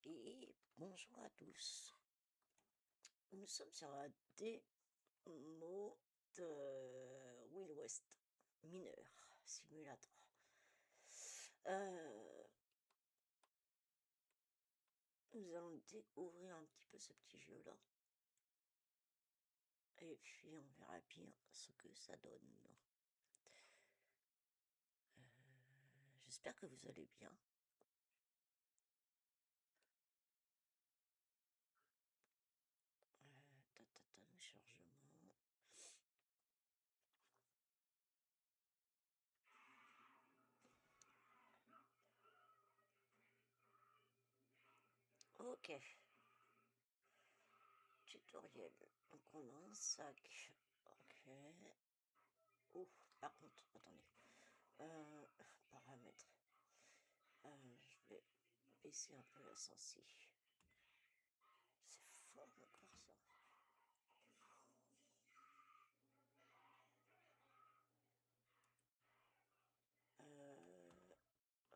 Et bonjour à tous. Nous sommes sur la démo de Will West mineur simulator. Euh, Nous allons découvrir un petit peu ce petit jeu-là. Et puis on verra bien ce que ça donne. J'espère que vous allez bien. Le chargement. Ok. Tutoriel. Donc on a un sac. Ok. Ouf, par contre, attendez. Paramètres. Je vais baisser un peu la sensi. C'est fort encore ça.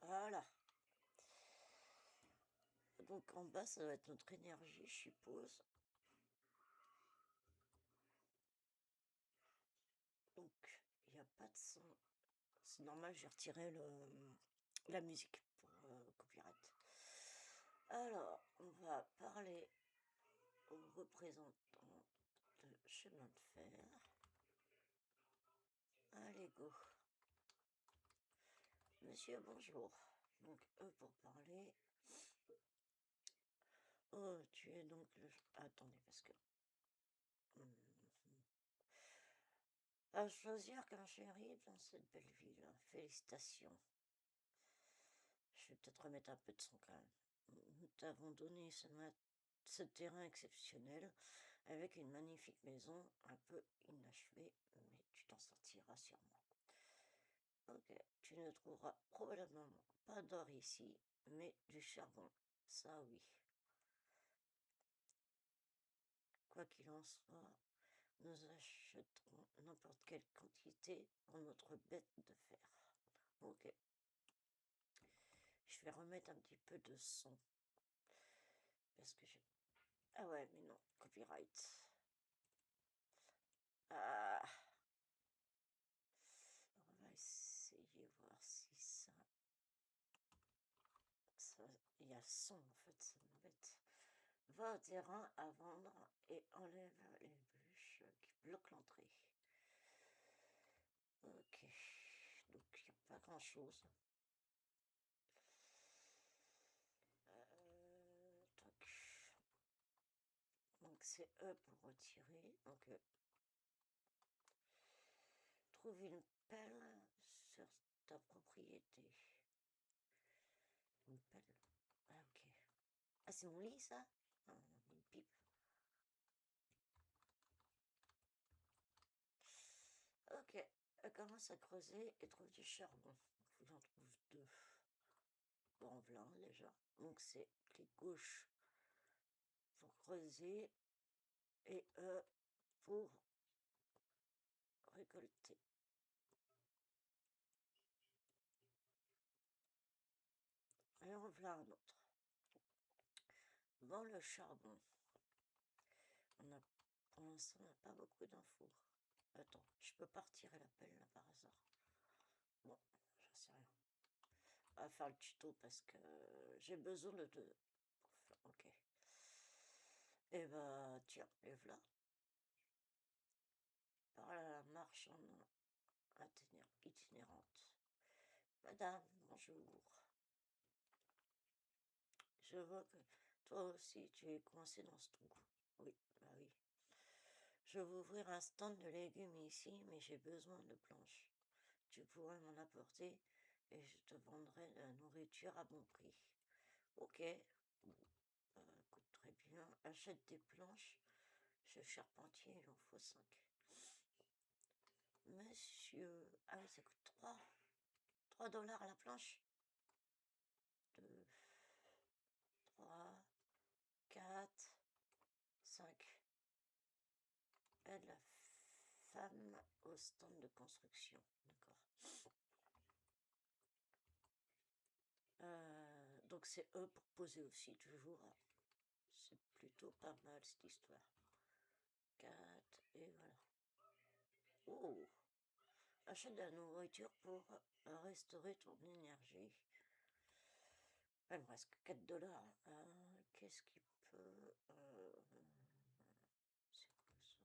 Voilà. Donc en bas, ça va être notre énergie, je suppose. Donc, il n'y a pas de son. C'est normal, j'ai retiré la musique pour copyright. Alors, on va parler au représentant de chemin de fer. Allez, go. Monsieur, bonjour. Donc, eux pour parler. Oh, tu es donc le... Attendez, parce que... À choisir qu'un shérif dans cette belle ville. Félicitations. Je vais peut-être remettre un peu de son quand même. Nous t'avons donné ce terrain exceptionnel avec une magnifique maison un peu inachevée, mais tu t'en sortiras sûrement. Ok, tu ne trouveras probablement pas d'or ici, mais du charbon. Ça oui. Quoi qu'il en soit, nous achèterons n'importe quelle quantité pour notre bête de fer. Ok. Je vais remettre un petit peu de son. Parce que j'ai... Ah ouais, mais non, copyright. Ah. On va essayer voir si ça... Il y a le son en fait, ça m'embête. Va au terrain à vendre et enlève les bûches qui bloquent l'entrée. Ok, donc il n'y a pas grand chose. Tac. Donc c'est E pour retirer. Donc trouve une pelle sur ta propriété. Une pelle. Ah ok. Ah c'est mon lit ça. Ah, une pipe. Ok. Elle commence à creuser et trouve du charbon. Il faut que j'en trouve deux. Bon, voilà déjà. Donc c'est clic gauche pour creuser et E pour récolter. Et en voilà un autre. Dans le charbon. Pour l'instant, on n'a pas beaucoup d'infos. Attends, je peux pas retirer la pelle là par hasard. Bon, j'en sais rien. On va faire le tuto parce que j'ai besoin de deux. Ok. Et bah tiens, les voilà. Par la marche en itinérante. Madame, bonjour. Je vois que toi aussi tu es coincé dans ce trou. Oui, bah oui. Je veux ouvrir un stand de légumes ici, mais j'ai besoin de planches. Tu pourrais m'en apporter et je te vendrai la nourriture à bon prix. Ok. Écoute, très bien. Achète des planches. Chef charpentier, il en faut 5. Monsieur... Ah oui, ça coûte 3. 3 dollars la planche. 2, 3, 4, 5. Aide la femme au stand de construction. D'accord. Donc Donc c'est E pour poser aussi, toujours. C'est plutôt pas mal cette histoire. 4, et voilà. Oh! Achète de la nourriture pour restaurer ton énergie. Il me reste que 4 $. Qu'est-ce qui peut... c'est quoi ça?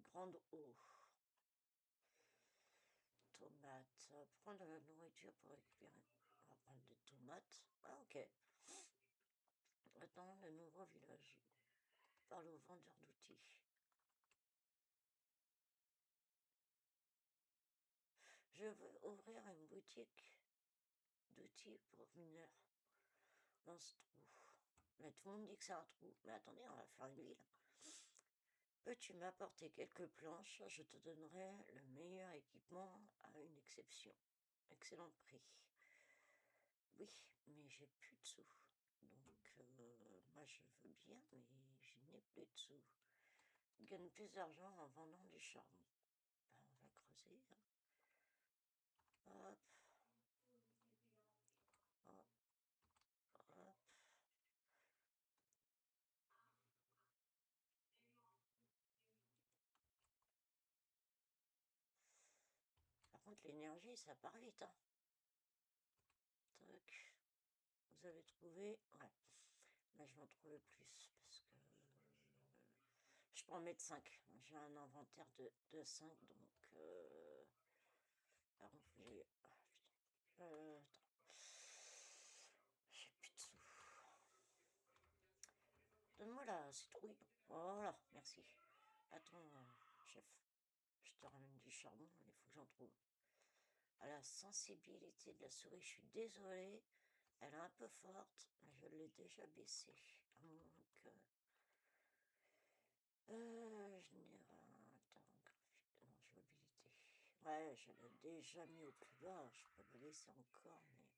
Grande eau. Tomates. Prendre de la nourriture pour récupérer. On va prendre des tomates. Ah, ok. Attends, le nouveau village. Parle au vendeur d'outils. Je veux ouvrir une boutique d'outils pour mineurs dans ce trou. Mais tout le monde dit que c'est un trou. Mais attendez, on va faire une ville. Peux-tu m'apporter quelques planches? Je te donnerai le meilleur équipement à une exception. Excellent prix. Oui, mais j'ai plus de sous. Donc, moi je veux bien, mais je n'ai plus de sous. Gagne plus d'argent en vendant du charbon. Ben, on va creuser. Hop. Hop. Hop. Par contre, l'énergie, ça part vite. Hein. Tac. Vous avez trouvé? Ouais. Là, je vais en trouver plus parce que je peux en mettre 5. J'ai un inventaire de 5, donc... Par contre, j'ai... attends. J'ai plus de sous. Donne-moi la citrouille. Voilà, merci. Attends, chef. Je te ramène du charbon, il faut que j'en trouve. À la sensibilité de la souris, je suis désolée. Elle est un peu forte, mais je l'ai déjà baissée. À moins que... Attends, graphique... Non, jouabilité. Ouais, je l'ai déjà mis au plus bas. Je peux le laisser encore, mais...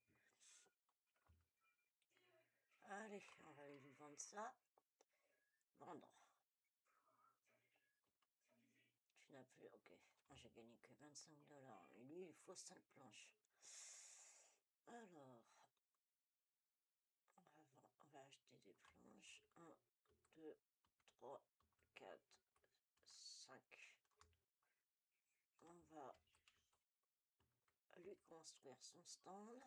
Allez, on va lui vendre ça. Vendre. Tu n'as plus... Ok. Moi, j'ai gagné que 25 $. Et lui, il faut 5 planches. Alors... On va acheter des planches. 1, 2, 3, 4, 5. On va lui construire son stand.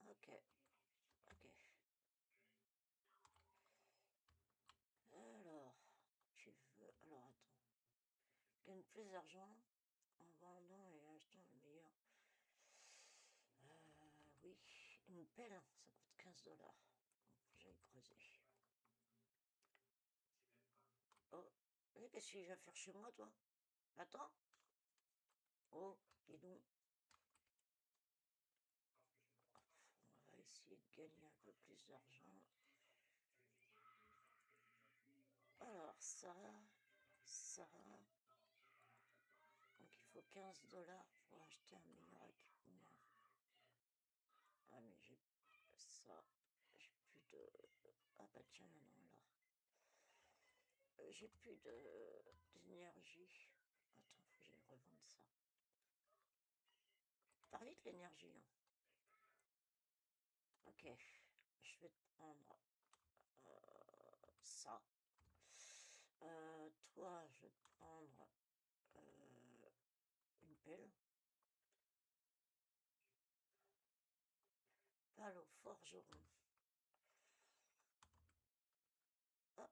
Ok. Ok. Alors, tu veux... Alors, attends. Gagne plus d'argent en vendant et achetant le meilleur. Oui. Une pelle, ça coûte 15 $. J'aille creuser. Oh. Qu'est-ce que je vais faire chez moi, toi? Attends. Oh, dis donc. On va essayer de gagner un peu plus d'argent. Alors, ça... Donc il faut 15 $ pour acheter un meilleur équipement. Ah mais j'ai ça. J'ai plus de... Ah bah tiens, non, là. J'ai plus d'énergie. Attends, faut que j'aille revendre ça. Par vite l'énergie. Hein. Ok. Je vais te prendre ça. Toi, je vais te prendre une pelle. Pâle au forgeron. Ah,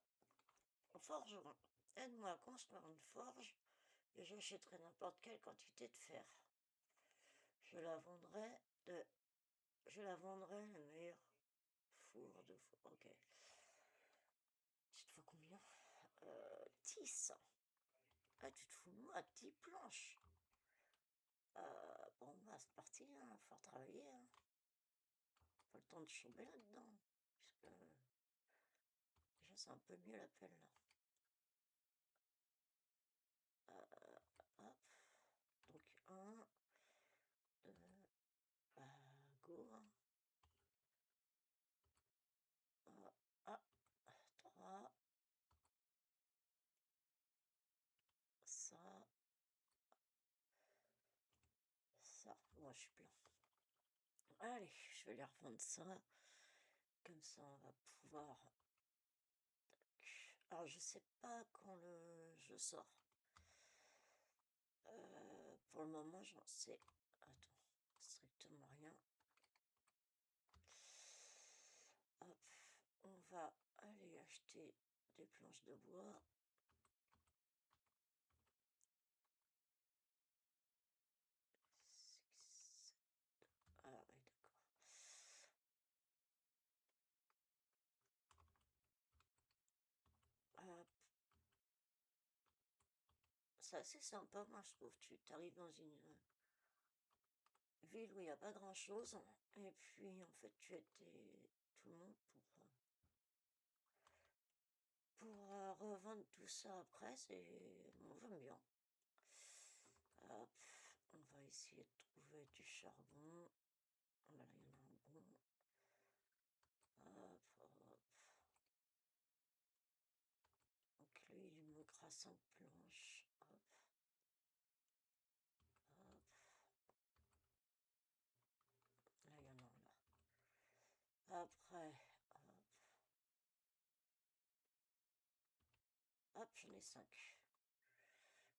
au forgeron. Aide-moi à construire une forge et j'achèterai n'importe quelle quantité de fer. Je la vendrai le meilleur four de four. Ok. Tu te fais combien? 10. Ah, tu te fous de moi, 10 planches. Bon, bah, c'est parti, hein. Faut travailler. Hein. Pas le temps de chômer là-dedans. Puisque déjà, c'est un peu mieux la pelle là. Hop. Donc, 1, 2, go. Ah, 3. Ça. Ça. Moi, je suis plein. Allez, je vais les revendre ça. Comme ça, on va pouvoir... Alors, je sais pas quand le jeu sort. Pour le moment, j'en sais... Attends, strictement rien. Hop, on va aller acheter des planches de bois. Ah oui, d'accord. Hop. C'est assez sympa, moi, je trouve. Tu arrives dans une ville où il n'y a pas grand-chose. Et puis, en fait, tu étais tout le monde pour revendre tout ça après. On va bien. Hop. On va essayer de trouver du charbon. Voilà, il y en a un bon. Hop, hop. Donc lui, il lui manquera 5 planches. Hop, hop. Là, il y en a là. Après, hop, j'en ai 5.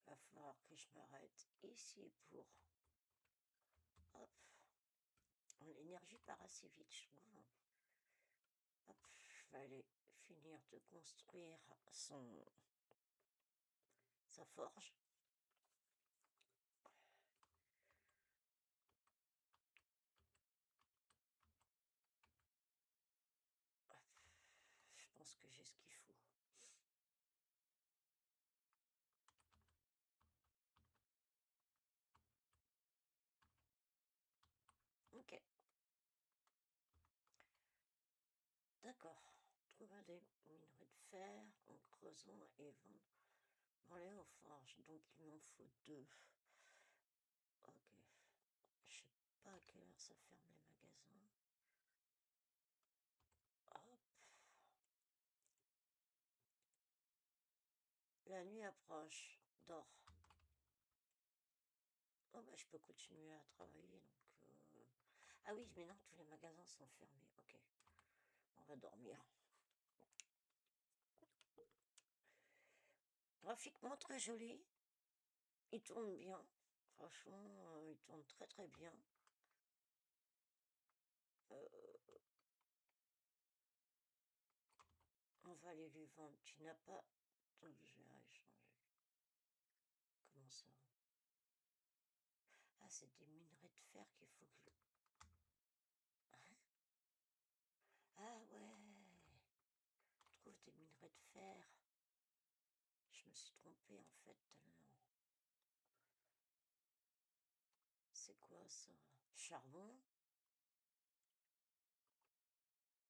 Va falloir que je m'arrête ici pour... Hop. L'énergie part assez vite, je trouve. Hop, je vais aller finir de construire sa forge. Hop. Je pense que j'ai ce qu'il faut. Ok. D'accord. Trouver des minerais de fer en creusant et vendre les aux forges. Donc il m'en faut 2. Ok. Je sais pas à quelle heure ça ferme les magasins. Hop. La nuit approche. Dors. Oh bah je peux continuer à travailler donc... Ah oui, mais non, tous les magasins sont fermés. Ok. On va dormir. Graphiquement très joli. Il tourne bien. Franchement, il tourne très très bien. On va aller lui vendre. Tu n'as pas d'objet à échanger. Comment ça? Ah, c'est des minerais de fer qu'il faut que je... Hein? Ah ouais. Trouve des minerais de fer. Je me suis trompée en fait tout à l'heure. C'est quoi ça? Charbon?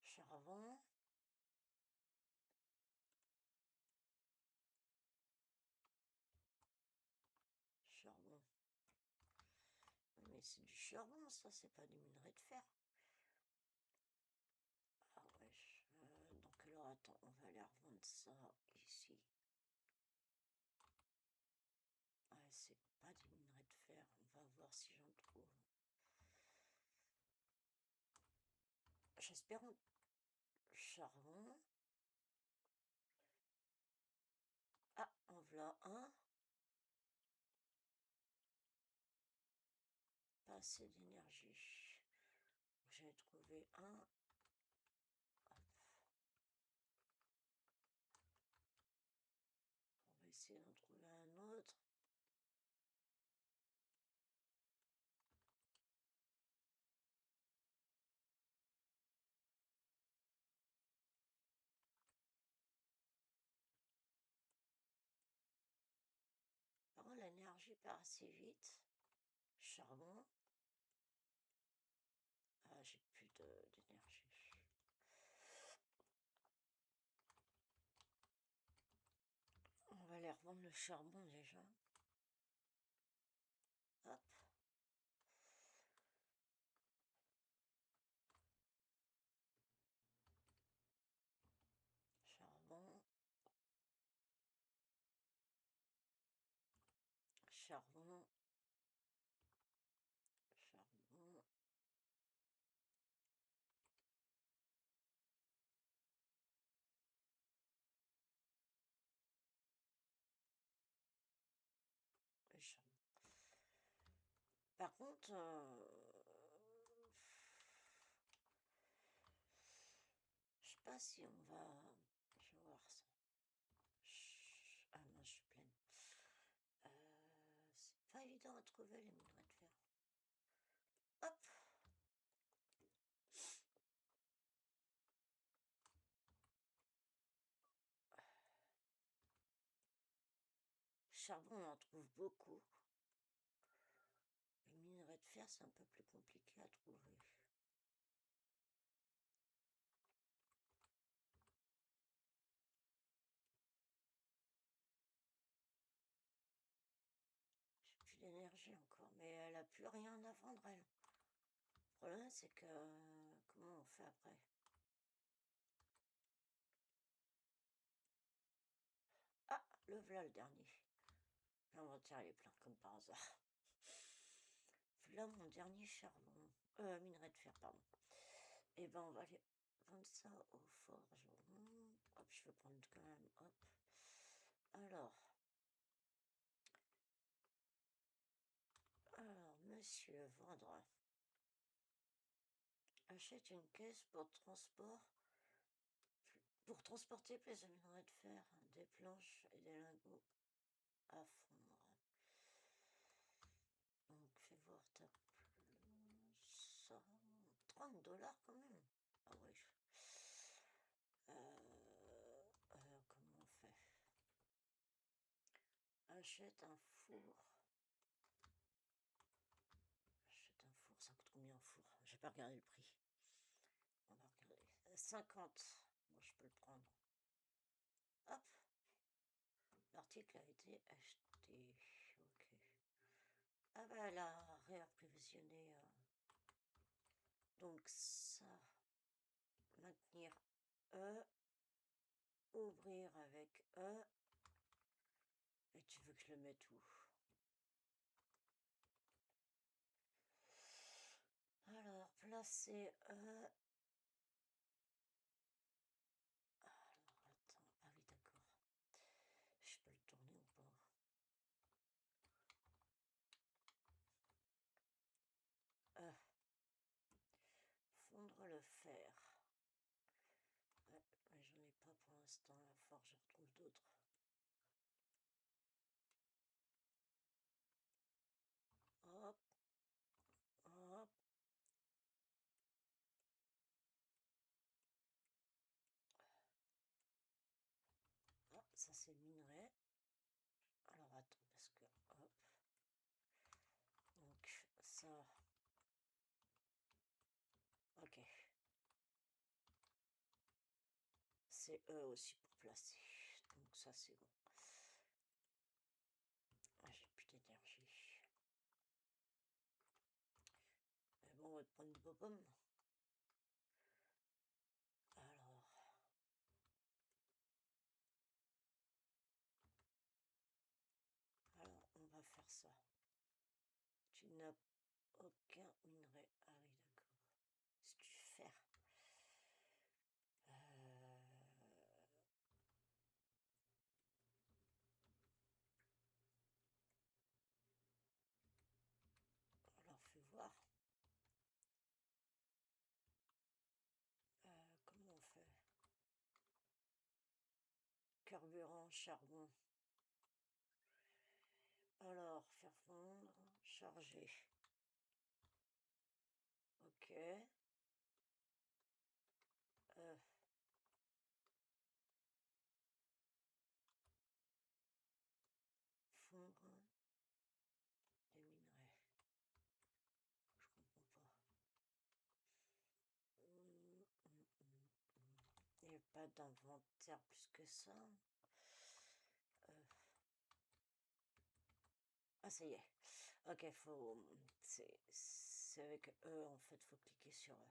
Charbon? Charbon. Mais c'est du charbon, ça, c'est pas du minerai de fer. Ah wesh. Donc alors attends, on va aller revendre ça ici. Ah, c'est pas du minerai de fer. On va voir si j'en trouve. J'espère en charbon. Ah, en voilà un. Pas assez d'énergie. J'ai trouvé un. Hop. On va essayer d'en trouver un autre. Par contre, l'énergie part assez vite. Charbon. Ah, j'ai plus d'énergie. On va aller revendre le charbon déjà. Hop. Charbon. Charbon. Charbon. Par contre, je sais pas si on va... Je vais voir ça. Ah non, je suis pleine. C'est pas évident à trouver les minerais de fer. Hop. Charbon, on en trouve beaucoup. Les minerais de fer, c'est un peu plus compliqué à trouver. J'ai plus d'énergie encore, mais elle a plus rien à vendre, elle. Le problème, c'est que... comment on fait après? Ah, le voilà le dernier. L'inventaire est plein comme par hasard. Là, mon dernier charbon. Minerai de fer, pardon. Et ben, on va aller vendre ça au forgeron. Hop, je vais prendre quand même. Hop. Alors, monsieur, vendre. Achète une caisse pour transporter plus de minerai de fer, des planches et des lingots à fondre. Donc, fais voir ta plus. 30 $ quand même. Ah ouais. Comment on fait? Achète un four. Achète un four. Ça coûte combien un four? J'ai pas regardé le prix. On va regarder. 50. Moi, je peux le prendre. Hop. L'article a été acheté. Ok. Ah bah elle a réapprovisionné. Donc ça. Maintenir E. Ouvrir avec E. Et tu veux que je le mette où? Alors, placer E. Alors, attends. Ah oui, d'accord. Je peux le tourner ou pas? Fondre le fer. Ouais, mais j'en ai pas pour l'instant. Il va falloir que je retrouve d'autres. Hop. Hop. Ah, ça c'est minerai. Alors attends, parce que... Hop. Donc ça... Ok. C'est E aussi pour placer. Donc ça c'est bon. Ah, j'ai plus d'énergie. Mais bon, on va te prendre une pomme. Alors, on va faire ça. Tu n'as aucun minerai. Ah oui, d'accord. C'est du fer. Alors, fais voir. Comment on fait? Carburant, charbon. Alors, faire fondre, charger. Ok. Fondre des minerais. Je comprends pas. Il n'y a pas d'inventaire plus que ça. Ah, ça y est. Ok, faut... C'est avec E, en fait, faut cliquer sur E.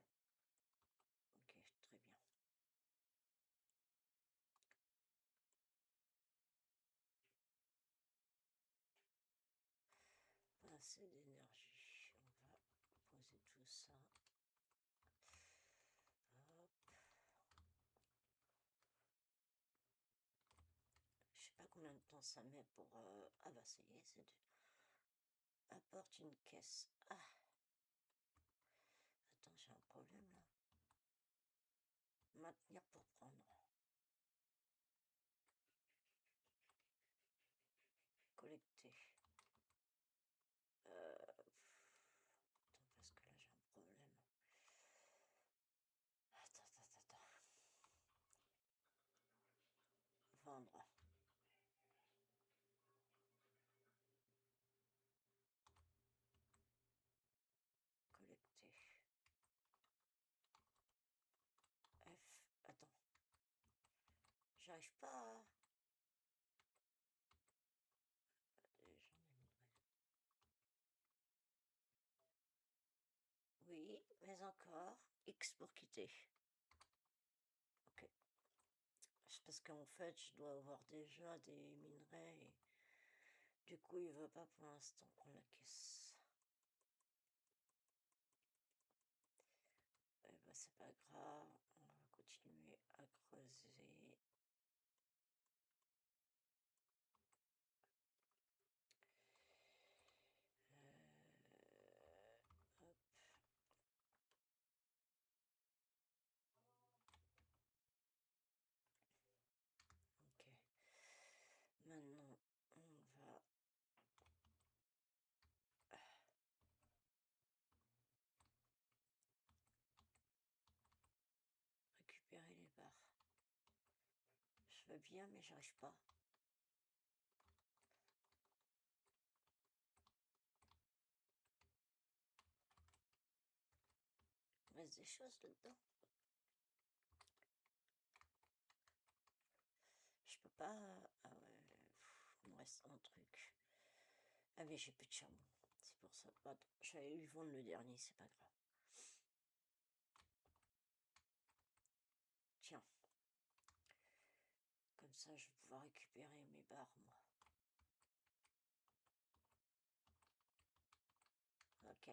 Ok, très bien. Pas assez d'énergie. On va poser tout ça. Hop. Je sais pas combien de temps ça met pour... Ah bah ça y est, c'est... Apporte sorte une caisse. Ah. Attends, j'ai un problème là. Maintenir pour prendre. Collecter. Attends, parce que là j'ai un problème. Attends. Vendre. Collecter. F. Attends. J'arrive pas à... Oui, mais encore. X pour quitter. Ok. C'est parce qu'en fait, je dois avoir déjà des minerais. Et... du coup, il veut pas pour l'instant prendre la caisse. Eh ben, c'est pas grave. On va continuer à creuser. Hop. Ok. Maintenant, on va récupérer les barres. Je veux bien, mais j'arrive pas. Il reste des choses là-dedans. Je peux pas... Ah ouais, il me reste un truc. Ah mais j'ai plus de charbon. C'est pour ça. Attends, j'allais lui vendre le dernier, c'est pas grave. Tiens. Comme ça, je vais pouvoir récupérer mes barres, moi. Ok.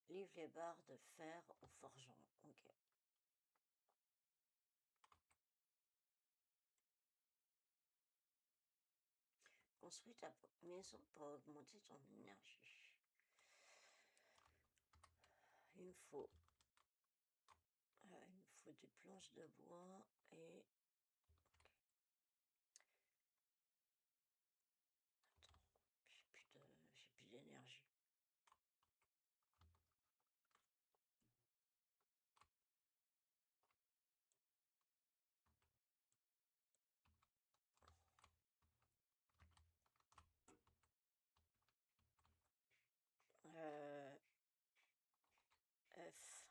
Livre les barres de fer au forgeron. Ok. Construis ta maison pour augmenter ton énergie. Il me faut des planches de bois et... Attends, j'ai plus d'énergie. F.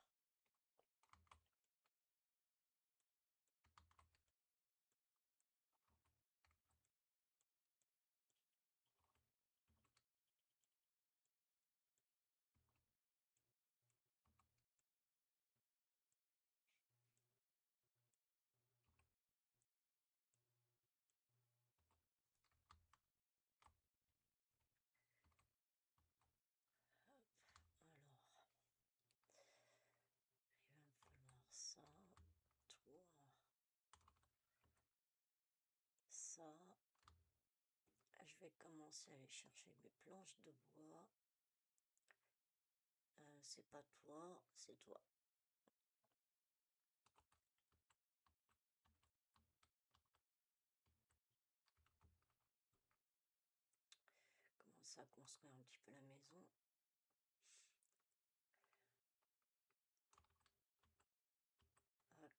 Alors, il va me falloir ça, toi, ça. Je vais commencer à aller chercher mes planches de bois. C'est pas toi, c'est toi. Commencer à construire un petit peu la maison. Ok. Hop.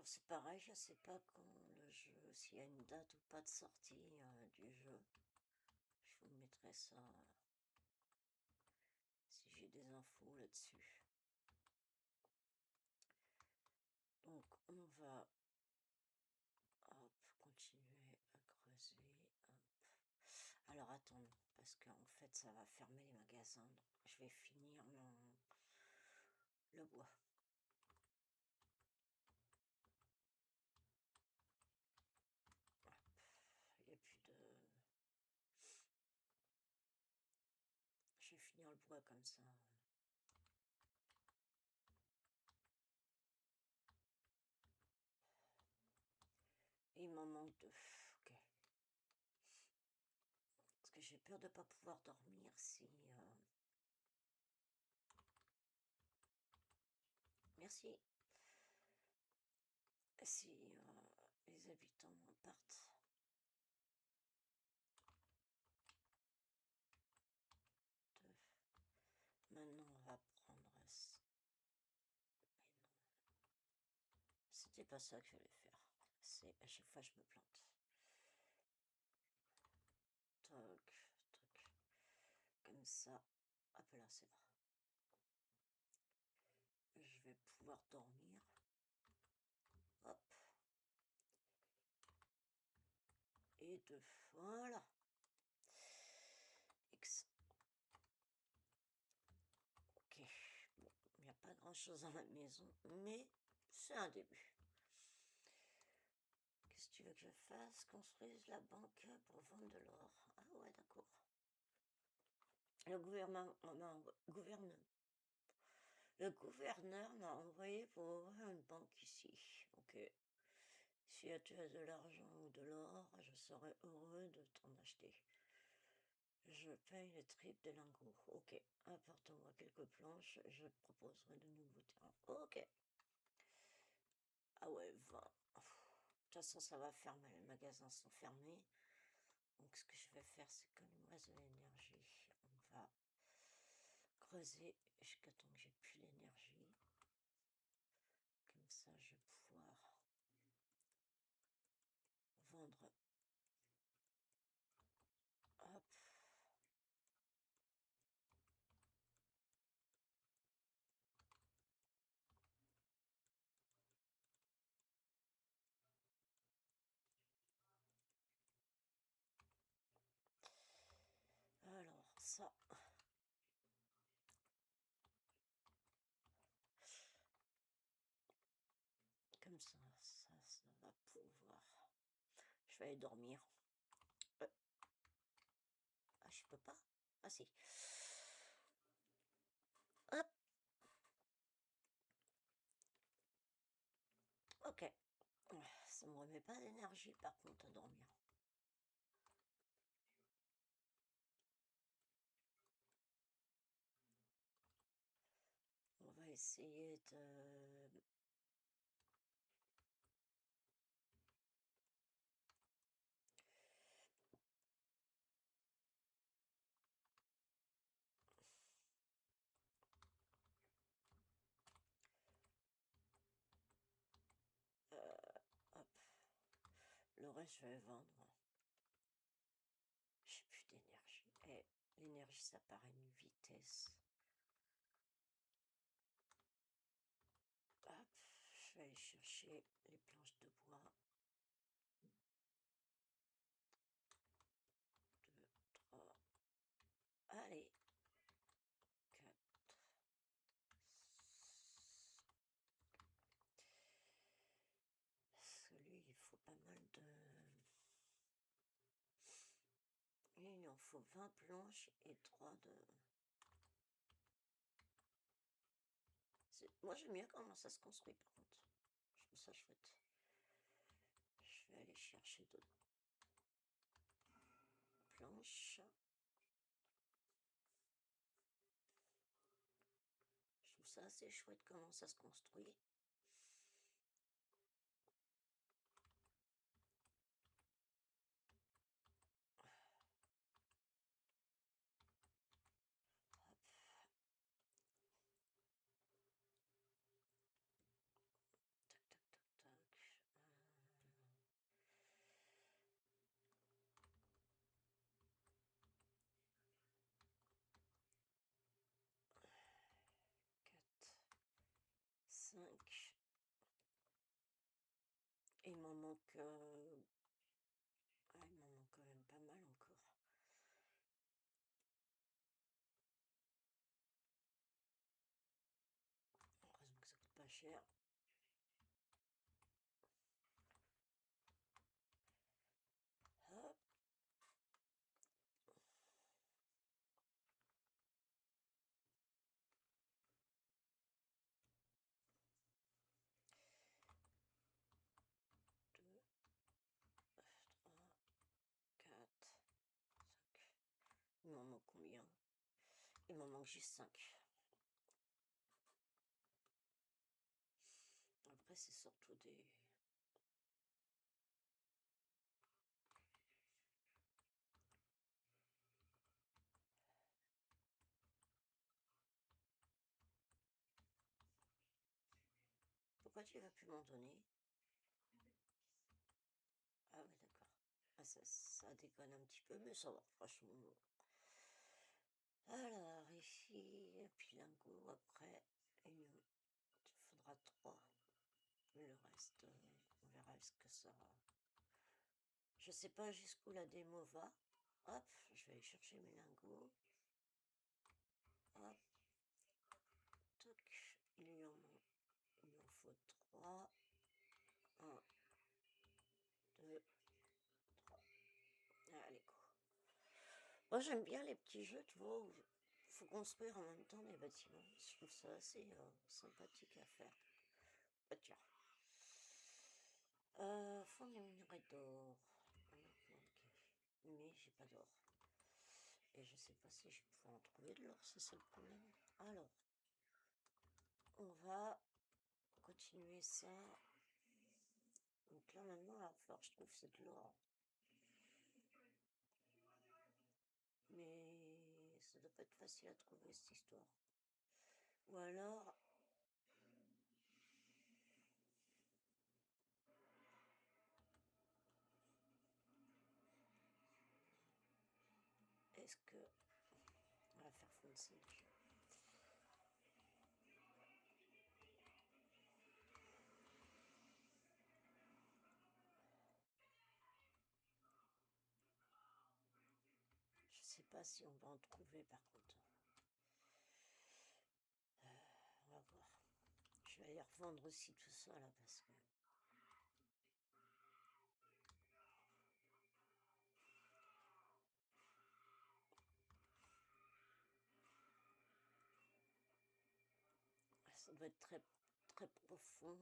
C'est pareil, je sais pas quand le jeu, s'il y a une date ou pas de sortie du jeu. Je vous mettrai ça si j'ai des infos là-dessus. Donc on va continuer à creuser. Hop. Alors attends, parce qu'en fait ça va fermer les magasins. Donc je vais finir le bois. Hop. finir le bois comme ça. Il m'en manque deux. Ok. Parce que j'ai peur de ne pas pouvoir dormir si... Merci. Si les habitants partent. Maintenant, on va prendre ça. C'était pas ça que je voulais faire. C'est à chaque fois je me plante. Toc, toc. Comme ça. Hop là, c'est bon. Je vais pouvoir dormir. Hop. Et deux. Voilà. X. Ok. Bon, il n'y a pas grand chose dans la maison, mais c'est un début. Qu'est-ce que tu veux que je fasse? Construise la banque pour vendre de l'or. Ah ouais, d'accord. Le gouverneur m'a envoyé pour ouvrir une banque ici. Ok. Si tu as de l'argent ou de l'or, je serais heureux de t'en acheter. Je paye le triple des lingots. Ok. Apporte-moi quelques planches, je proposerai de nouveaux terrains. Ok. Ah ouais, 20. De toute façon, ça va fermer. Les magasins sont fermés. Donc, ce que je vais faire, c'est qu'on nous reste de l'énergie. On va creuser jusqu'à temps que j'ai plus d'énergie. Comme ça, je vais pouvoir vendre. Hop. Alors, ça. Comme ça va pouvoir. Je vais aller dormir. Ah, je peux pas? Ah, si. Hop. Ok. Ça me remet pas d'énergie, par contre, à dormir. On va essayer de... hop. Le reste, je vais vendre. J'ai plus d'énergie. Et l'énergie, ça part à une vitesse. Hop. Je vais aller chercher les planches de bois. 2, 3. Allez. 4. Celui, il faut pas mal de... Il en faut 20 planches et 3 de... Moi, j'aime bien comment ça se construit, par contre. Je trouve ça chouette. Je vais aller chercher d'autres planches. Je trouve ça assez chouette comment ça se construit. Et il m'en manque... il m'en manque quand même pas mal encore. Heureusement que ça coûte pas cher. Hop. Il m'en manque juste 5. Après, c'est surtout des... Pourquoi tu vas plus m'en donner? Ah ouais, d'accord. Ah, ça déconne un petit peu, mais ça va, franchement. Alors, ici, et puis lingot, après, il faudra 3. Le reste, on verra ce que ça... Je sais pas jusqu'où la démo va. Hop, je vais aller chercher mes lingots. Hop, toc, il en faut 3. 1, 2, 3. Allez, go. Moi, j'aime bien les petits jeux, tu vois, où il faut construire en même temps les bâtiments. Je trouve ça assez sympathique à faire. Ah, tiens. Fond des minerais d'or. Ok. Mais j'ai pas d'or. Et je sais pas si je vais pouvoir en trouver de l'or, c'est ça le problème. Alors, on va continuer ça. Donc là maintenant, la fleur, je trouve c'est de l'or. Mais ça doit pas être facile à trouver cette histoire. Ou alors, est-ce que... On va faire fondre ça déjà. Je sais pas si on va en trouver par contre. On va voir. Je vais aller revendre aussi tout ça là parce que... Ça doit être très, très profond.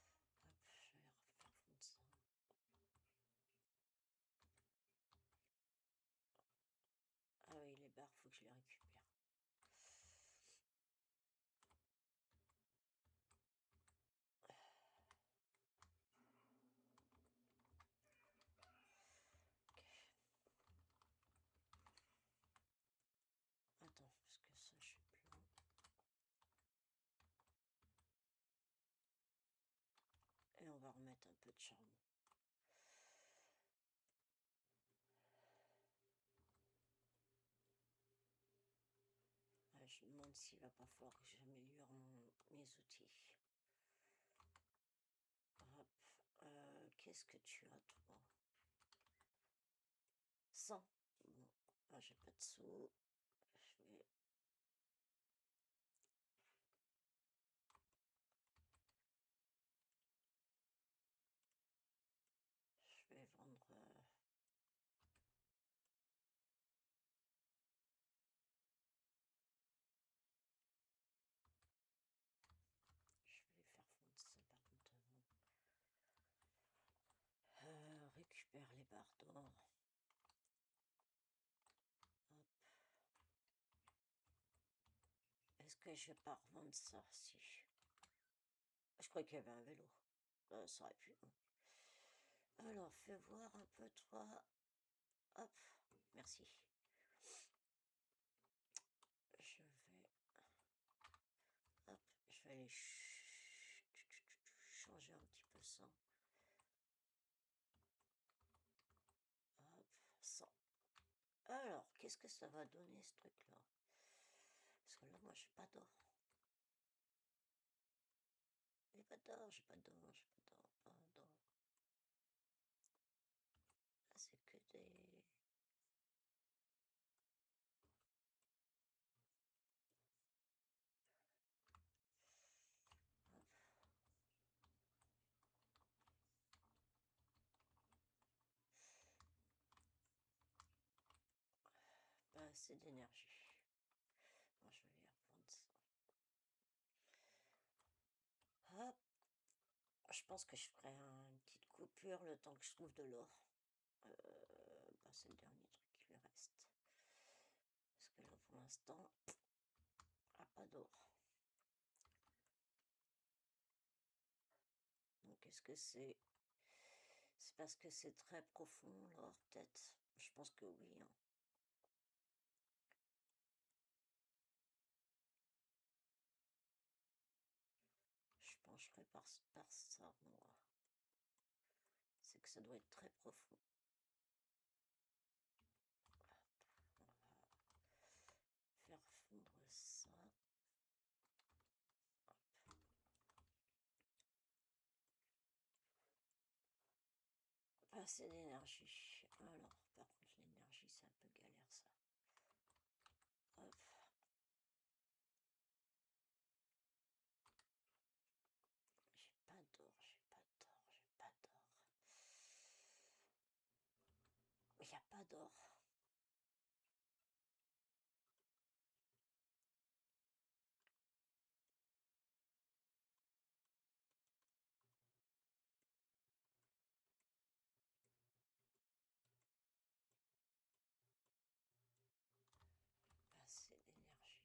Hop, je vais refaire fondre ça. Ah oui, les barres, faut que je les récupère. Attends, parce que ça, je suis plein. Et on va remettre un peu de charbon. Je me demande s'il va pas falloir que j'améliore mes outils. Hop, qu'est-ce que tu as, toi? 100. Bon, ah, j'ai pas de sous. Je vais vendre... Je vais faire fondre ça par contre avant. Récupère les barres d'or. Est-ce que je vais pas revendre ça? Si. Je croyais qu'il y avait un vélo. Ça aurait pu. Alors, fais voir un peu toi. Hop, merci. Je vais... Hop, je vais aller changer un petit peu ça. Hop, ça. Alors, qu'est-ce que ça va donner ce truc-là? Parce que là, moi, j'ai pas d'or. J'ai pas d'or, j'ai pas d'or, j'ai pas d'or, pas d'or. Là, c'est que des... assez d'énergie. Moi, je vais reprendre ça. Hop. Je pense que je ferai une petite coupure le temps que je trouve de l'or. C'est le dernier truc qui lui reste. Parce que là, pour l'instant, pas d'or. Donc, est-ce que c'est parce que c'est très profond, l'or, peut-être? Je pense que oui. Hein. Je pencherai par ça, moi. C'est que ça doit être très profond. On va faire fondre ça. Pas assez d'énergie. Alors, par contre, l'énergie, c'est un peu galère, ça. Hop. J'ai pas d'or, j'ai pas d'or, j'ai pas d'or. Il n'y a pas d'or. Pas assez d'énergie.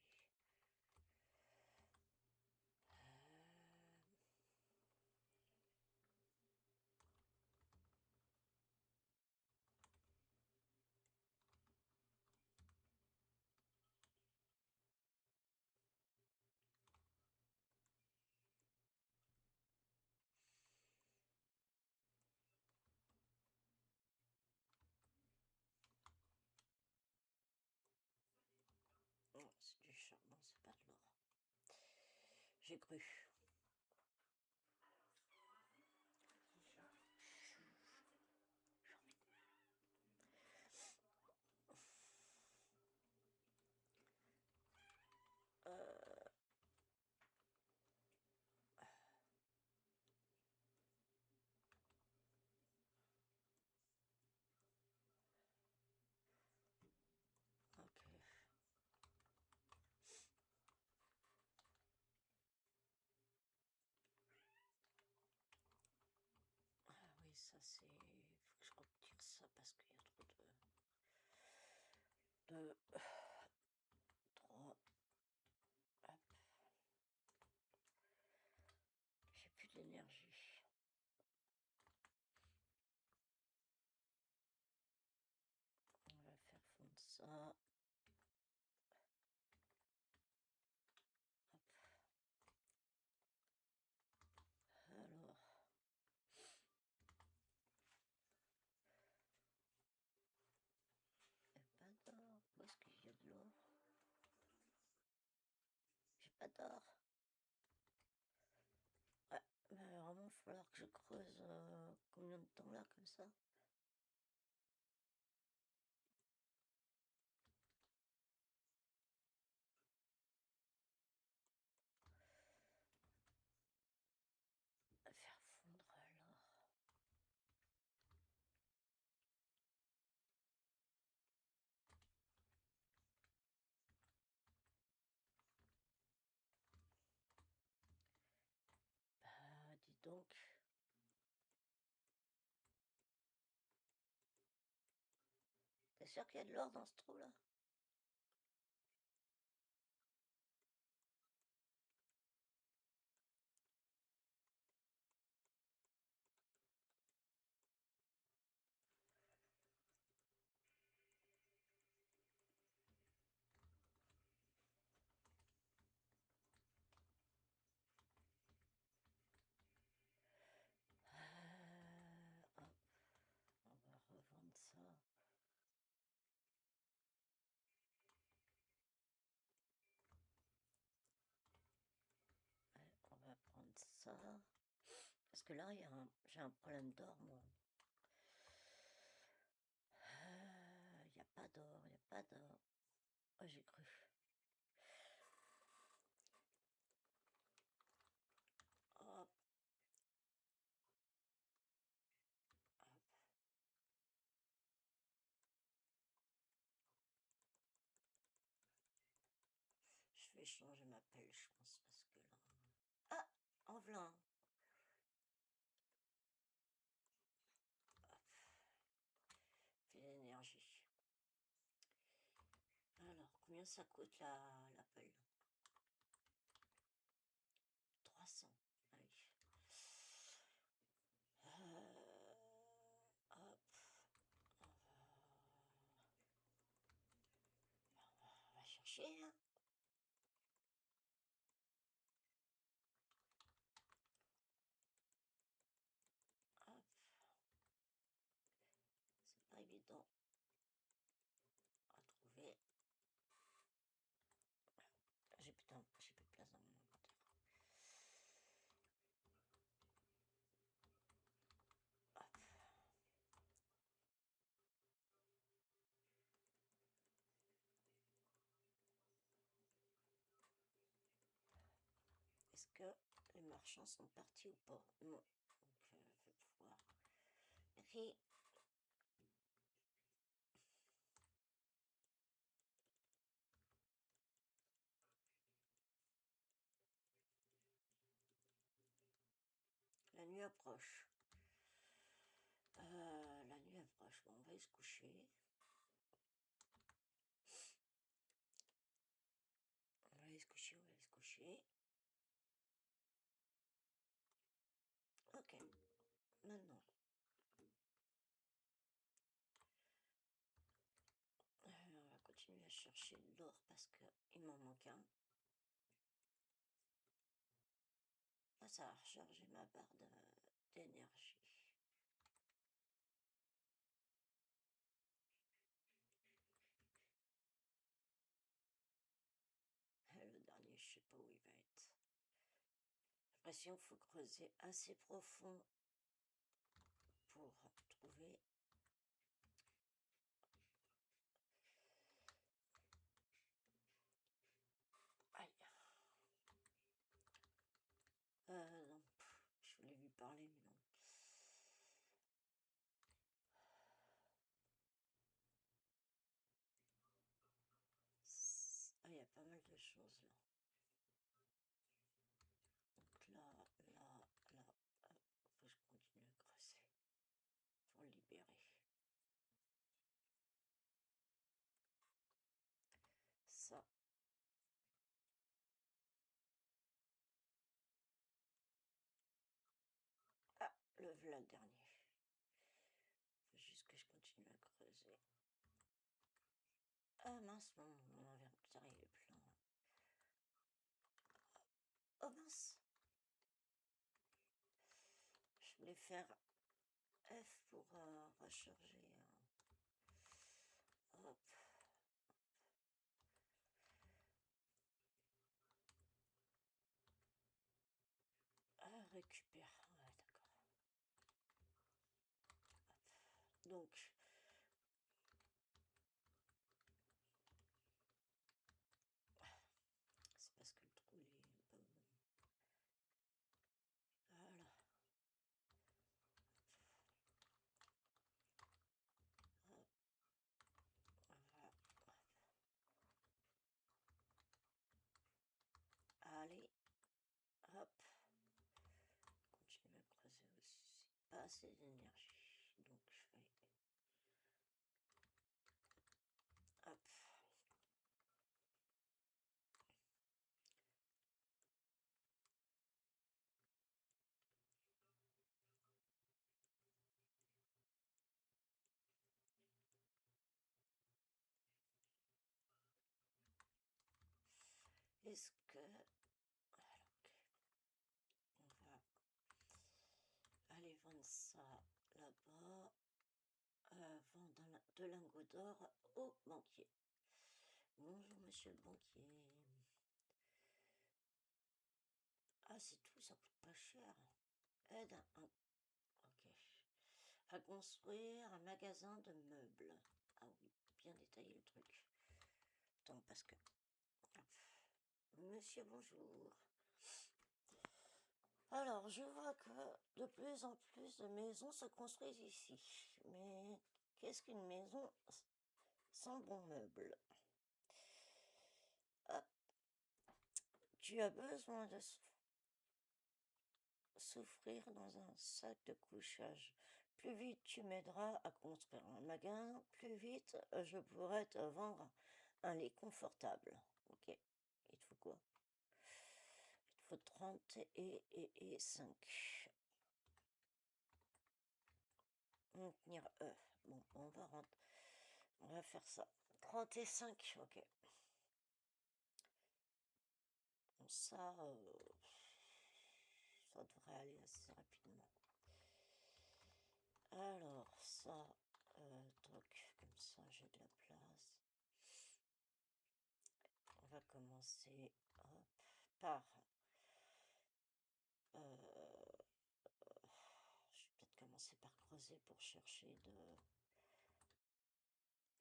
Oh, c'est du charbon, c'est pas de l'or. J'ai cru. Ok. Oui, ça c'est... Faut que je retire ça parce qu'il y a trop de... 3. Hop. J'ai plus d'énergie. On va faire fondre ça. Hop. Alors... Il n'y a pas d'or. Où est-ce qu'il y a de l'or? J'ai pas d'or. Ouais, mais vraiment, il va falloir que je creuse combien de temps là, comme ça? Faire fondre l'or. Bah, dis donc. T'es sûr qu'il y a de l'or dans ce trou là? Hop, on va revendre ça. Ouais, on va prendre ça. Parce que là, j'ai un problème d'or, moi. Il n'y a pas d'or, il n'y a pas d'or. Oh, j'ai cru. Hop. Hop. changer ma pelle, je pense, parce que là... Ah, en v'là. Fait l'énergie. Alors, combien ça coûte la pelle? 300. Allez. Hop. On va chercher, hein. Hop. C'est pas évident à trouver. J'ai plus de place dans mon inventaire. Hop. Est-ce que les marchands sont partis ou pas? Non. Donc, je vais pouvoir... La nuit approche. La nuit approche. Bon, on va aller se coucher. On va aller se coucher, on va aller se coucher. Ok. Maintenant. On va continuer à chercher de l'or parce qu'il m'en manque un. Là, ça va recharger ma barre d'énergie. Le dernier, je sais pas où il va être. J'ai l'impression qu'il faut creuser assez profond pour trouver. Aïe. Non. Je voulais lui parler, mais non. Ah, il y a pas mal de choses là. Donc là, faut que je continue à creuser pour le libérer. Ça. Ah, le voilà le dernier. Faut juste que je continue à creuser. Ah mince, mon inventaire il est plein. Oh mince. Je voulais faire F pour recharger. Hop. Ah, récupère. Ouais, d'accord. Donc, c'est parce que le trou il est pas bon. Voilà. Hop. Voilà. Allez. Hop. Continue à creuser aussi. Pas assez d'énergie. Donc, je vais... Hop. Est-ce que... Alors, on va aller vendre ça là-bas. Vendre de lingots d'or au banquier. Bonjour monsieur le banquier. Ah, c'est tout, ça coûte pas cher. Aide un... Ok. À construire un magasin de meubles. Ah oui, bien détaillé le truc. Attends, parce que... Monsieur, bonjour. Alors, je vois que de plus en plus de maisons se construisent ici. Mais qu'est-ce qu'une maison sans bons meubles? Hop. Tu as besoin de souffrir dans un sac de couchage. Plus vite tu m'aideras à construire un magasin, plus vite je pourrai te vendre un lit confortable. Ok. Il te faut quoi? Il te faut 30 et 5. Maintenir E. Bon, on va faire ça. 35, ok. Bon, ça devrait aller assez rapidement. Alors, ça, toc, comme ça, j'ai de la place. On va commencer, hop, par... je vais peut-être commencer par creuser pour chercher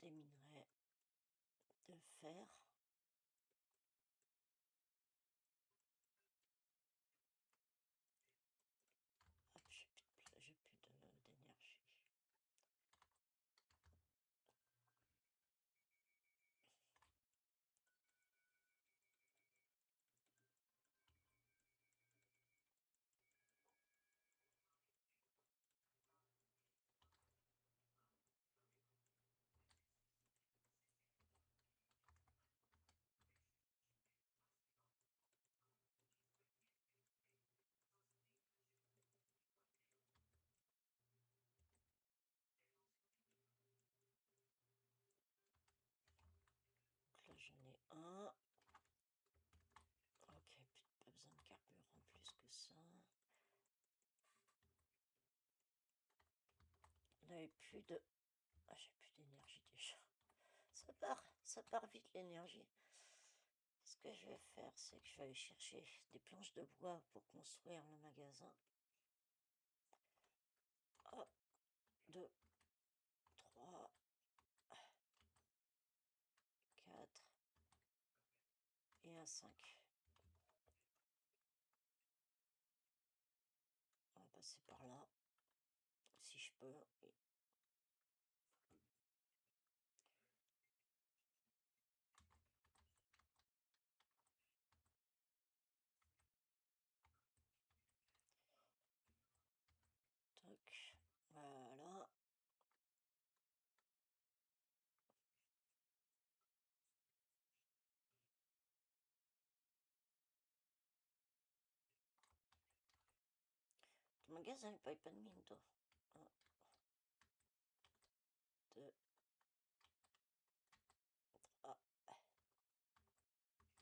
des minerais de fer. Hop, j'ai plus d'énergie. Donc là, j'en ai un. Ok, pas besoin de carburant plus que ça. Là, et plus de... Ah, j'ai plus d'énergie déjà. Ça part vite l'énergie. Ce que je vais faire, c'est que je vais aller chercher des planches de bois pour construire le magasin. Hop, 2, 3, 4 et un 5. On va passer par là, si je peux. Et... Toc, voilà. Ton magasin, il paye pas de mine, toi. 1, 2, 3.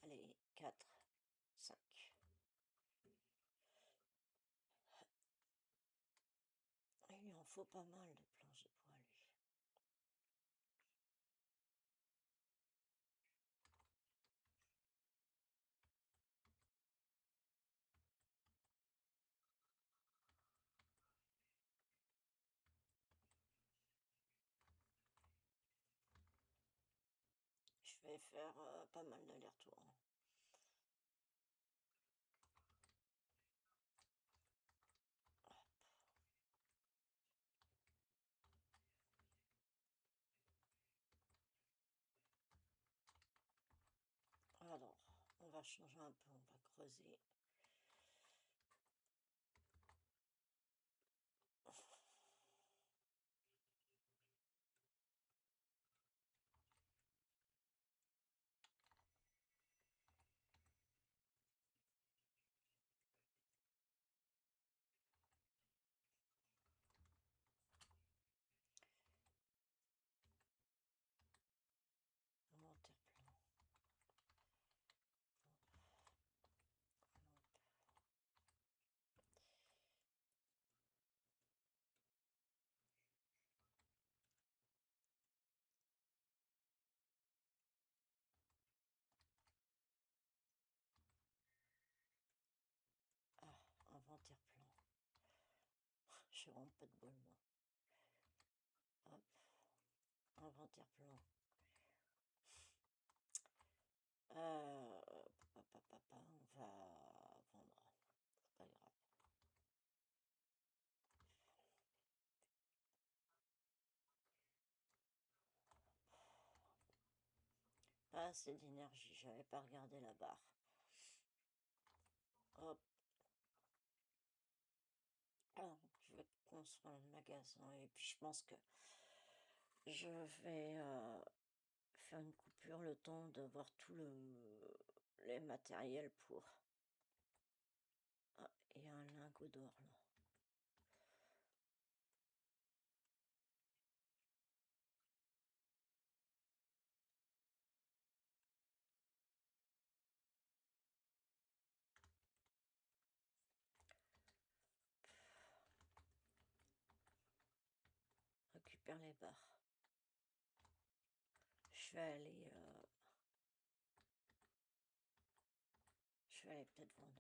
Allez, 4, 5. Il en faut pas mal de planches de bois, lui. Je vais faire pas mal d'allers-retours. Alors, on va changer un peu, on va creuser. Inventaire plein. Ah, inventaire plein. Je rentre pas de bol, moi. Hop, inventaire plein. On va vendre. C'est pas grave. Pas assez d'énergie, j'avais pas regardé la barre. Hop. Alors, je vais construire le magasin et puis je pense que je vais faire une coupure le temps d'avoir les matériels pour. Ah, il y a un lingot d'or là. Récupère les barres. Je vais aller peut-être vendre.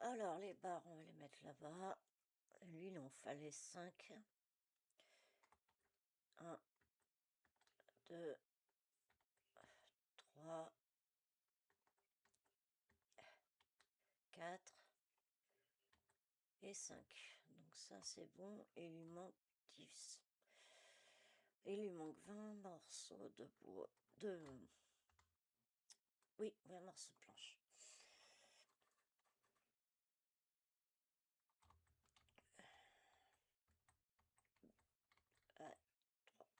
Alors, les barres, on va les mettre là-bas. Lui, il en fallait 5. 1, 2, 3, 4 et 5. Donc ça, c'est bon. Et il lui manque 10. Et il lui manque 20 morceaux de bois. Oui, 20 morceaux de planche. Ah, 3,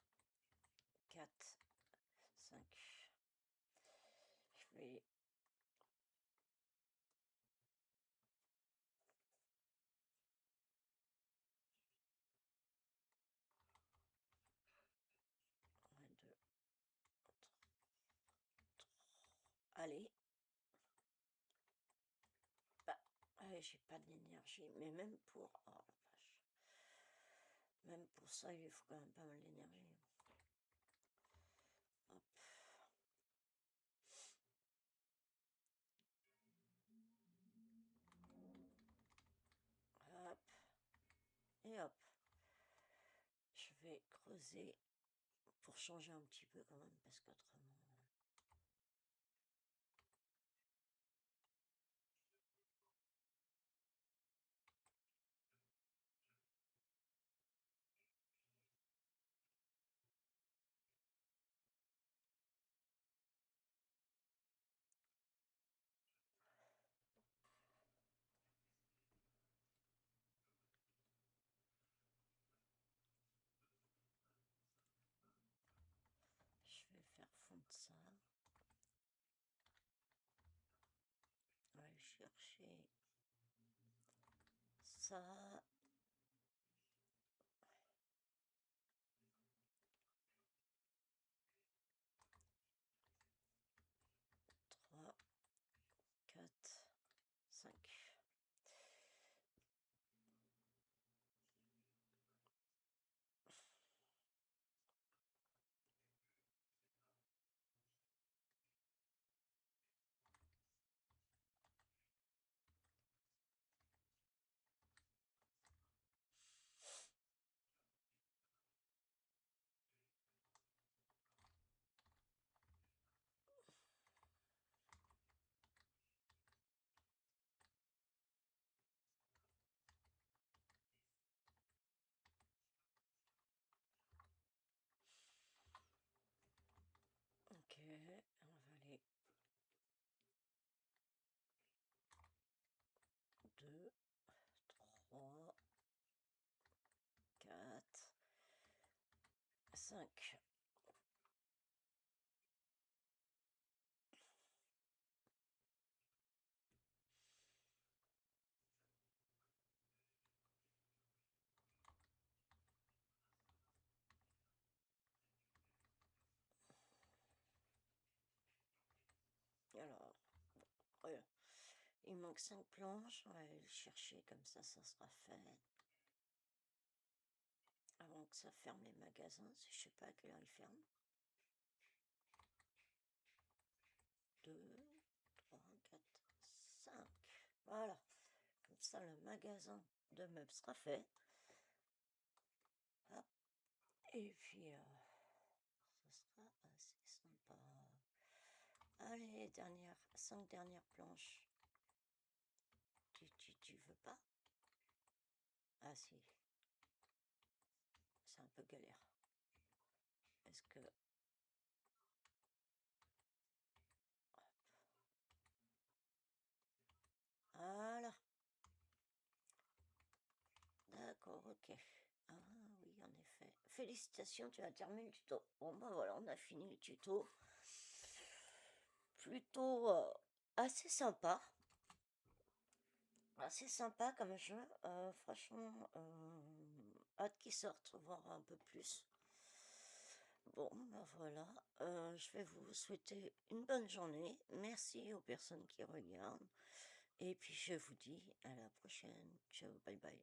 4, 5. Je vais... Allez. Bah, j'ai pas d'énergie. Mais même pour... Oh la vache. Même pour ça, il faut quand même pas mal d'énergie. Hop. Hop. Et hop. Je vais creuser pour changer un petit peu quand même, parce qu'autrement... Je vais faire fondre ça. On va aller chercher ça. 3, 4, 5. Ok, on va aller 2, 3, 4, 5. Alors, voilà. Il manque 5 planches. On va aller le chercher comme ça sera fait. Avant que ça ferme les magasins, je sais pas à quelle heure ils ferment. 2, 3, 4, 5. Voilà. Comme ça, le magasin de meubles sera fait. Hop. Et puis, ça sera assez sympa. Allez, 5 dernières planches. Tu veux pas? Ah si. C'est un peu galère. Est-ce que... Ok. Ah oui, en effet. Félicitations, tu as terminé le tuto. Bon, bah voilà, on a fini le tuto. Plutôt assez sympa. Assez sympa comme jeu. Franchement, hâte qu'il sorte, voir un peu plus. Bon, ben voilà. Je vais vous souhaiter une bonne journée. Merci aux personnes qui regardent. Et puis je vous dis à la prochaine. Ciao, bye bye.